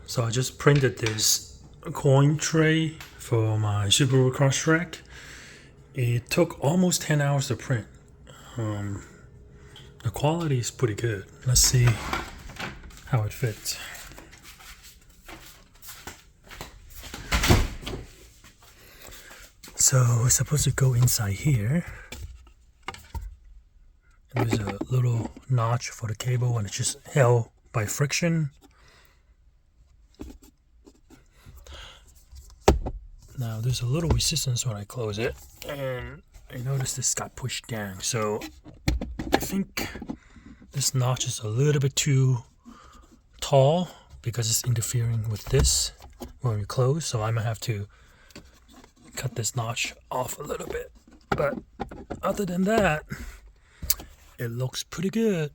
So I just printed this coin tray for my Subaru Crosstrek. It took almost 10 hours to print. The quality is pretty good. Let's see how it fits. So it's supposed to go inside here. And there's a little notch for the cable and it's just held by friction. Now there's a little resistance when I close it, and I noticed this got pushed down, so I think this notch is a little bit too tall because it's interfering with this when we close, so I'm gonna have to cut this notch off a little bit. But other than that, it looks pretty good.